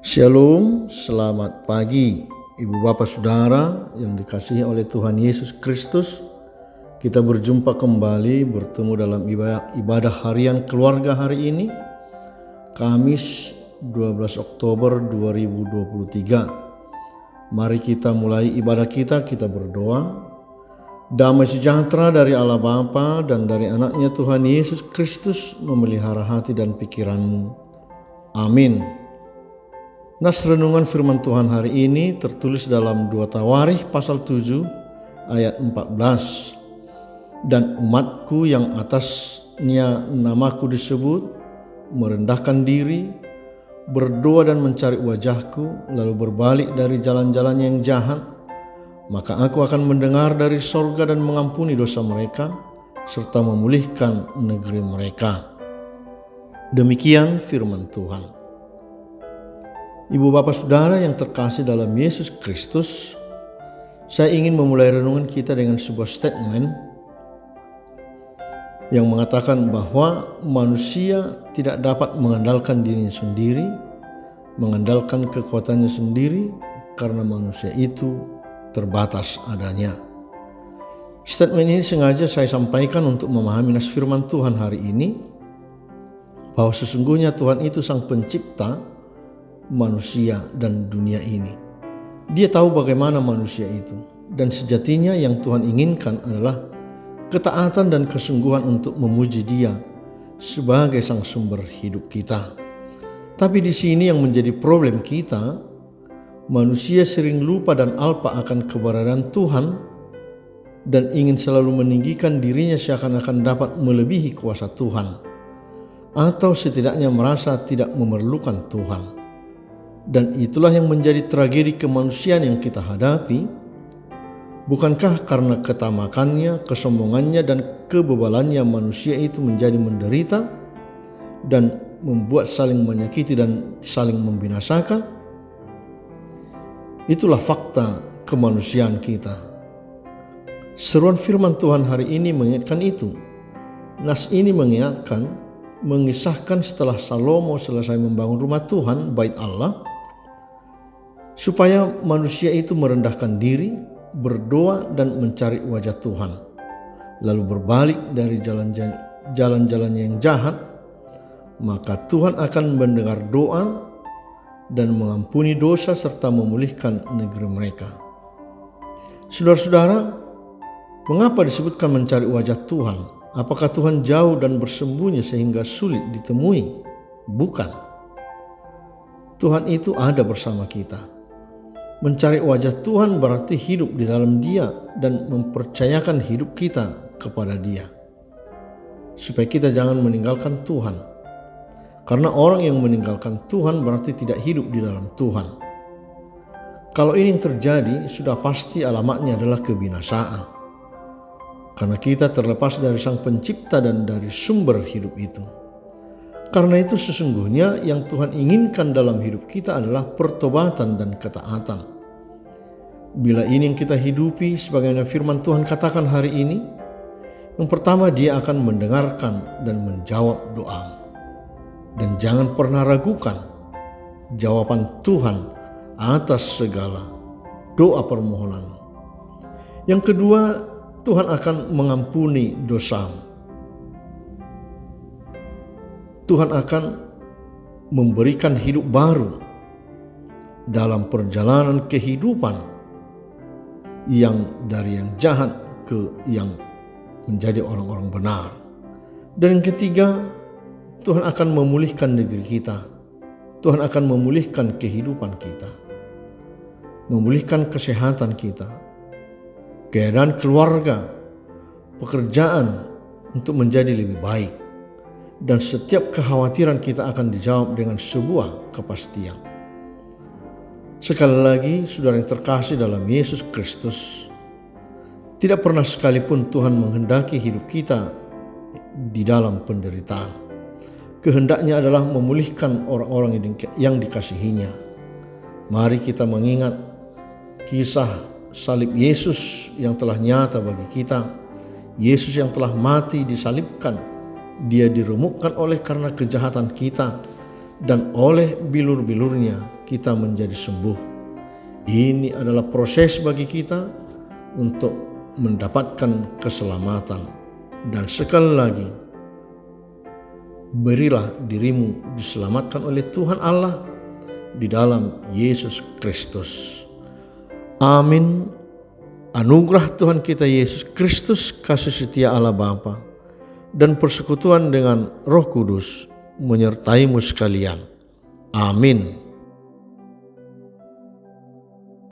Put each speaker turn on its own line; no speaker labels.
Shalom, selamat pagi Ibu Bapak Saudara yang dikasihi oleh Tuhan Yesus Kristus. Kita berjumpa kembali bertemu dalam ibadah harian keluarga hari ini, Kamis 12 Oktober 2023. Mari kita mulai ibadah kita berdoa. Damai sejahtera dari Allah Bapa dan dari anaknya Tuhan Yesus Kristus memelihara hati dan pikiranmu. Amin. Nas renungan firman Tuhan hari ini tertulis dalam 2 Tawarikh pasal 7 ayat 14. Dan umatku yang atasnya namaku disebut merendahkan diri, berdoa dan mencari wajahku, lalu berbalik dari jalan-jalannya yang jahat, maka aku akan mendengar dari sorga dan mengampuni dosa mereka serta memulihkan negeri mereka. Demikian firman Tuhan. Ibu Bapak Saudara yang terkasih dalam Yesus Kristus, saya ingin memulai renungan kita dengan sebuah statement yang mengatakan bahwa manusia tidak dapat mengandalkan dirinya sendiri, mengandalkan kekuatannya sendiri, karena manusia itu terbatas adanya. Statement ini sengaja saya sampaikan untuk memahami nas firman Tuhan hari ini, bahwa sesungguhnya Tuhan itu sang pencipta manusia dan dunia ini. Dia tahu bagaimana manusia itu, dan sejatinya yang Tuhan inginkan adalah ketaatan dan kesungguhan untuk memuji Dia sebagai sang sumber hidup kita. Tapi di sini yang menjadi problem kita, manusia sering lupa dan alpa akan keberadaan Tuhan dan ingin selalu meninggikan dirinya seakan-akan dapat melebihi kuasa Tuhan, atau setidaknya merasa tidak memerlukan Tuhan. Dan itulah yang menjadi tragedi kemanusiaan yang kita hadapi. Bukankah karena ketamakannya, kesombongannya, dan kebebalannya manusia itu menjadi menderita dan membuat saling menyakiti dan saling membinasakan? Itulah fakta kemanusiaan kita. Seruan firman Tuhan hari ini mengingatkan itu. Nas ini mengisahkan setelah Salomo selesai membangun rumah Tuhan, bait Allah, supaya manusia itu merendahkan diri, berdoa dan mencari wajah Tuhan, lalu berbalik dari jalan-jalan yang jahat, maka Tuhan akan mendengar doa dan mengampuni dosa serta memulihkan negeri mereka. Saudara-saudara, mengapa disebutkan mencari wajah Tuhan? Apakah Tuhan jauh dan bersembunyi sehingga sulit ditemui? Bukan. Tuhan itu ada bersama kita. Mencari wajah Tuhan berarti hidup di dalam Dia dan mempercayakan hidup kita kepada Dia, supaya kita jangan meninggalkan Tuhan. Karena orang yang meninggalkan Tuhan berarti tidak hidup di dalam Tuhan. Kalau ini yang terjadi, sudah pasti alamatnya adalah kebinasaan. Karena kita terlepas dari Sang Pencipta dan dari sumber hidup itu. Karena itu sesungguhnya yang Tuhan inginkan dalam hidup kita adalah pertobatan dan ketaatan. Bila ini yang kita hidupi sebagaimana firman Tuhan katakan hari ini, yang pertama Dia akan mendengarkan dan menjawab doamu. Dan jangan pernah ragukan jawaban Tuhan atas segala doa permohonanmu. Yang kedua, Tuhan akan mengampuni dosamu. Tuhan akan memberikan hidup baru dalam perjalanan kehidupan yang dari yang jahat ke yang menjadi orang-orang benar. Dan yang ketiga, Tuhan akan memulihkan negeri kita. Tuhan akan memulihkan kehidupan kita, memulihkan kesehatan kita, keadaan keluarga, pekerjaan untuk menjadi lebih baik. Dan setiap kekhawatiran kita akan dijawab dengan sebuah kepastian. Sekali lagi, saudara yang terkasih dalam Yesus Kristus, tidak pernah sekalipun Tuhan menghendaki hidup kita di dalam penderitaan. Kehendaknya adalah memulihkan orang-orang yang dikasihinya. Mari kita mengingat kisah salib Yesus yang telah nyata bagi kita. Yesus yang telah mati disalibkan. Dia diremukkan oleh karena kejahatan kita dan oleh bilur-bilurnya kita menjadi sembuh. Ini adalah proses bagi kita untuk mendapatkan keselamatan. Dan sekali lagi, berilah dirimu diselamatkan oleh Tuhan Allah di dalam Yesus Kristus. Amin. Anugerah Tuhan kita Yesus Kristus, kasih setia Allah Bapa, dan persekutuan dengan Roh Kudus menyertaimu sekalian. Amin.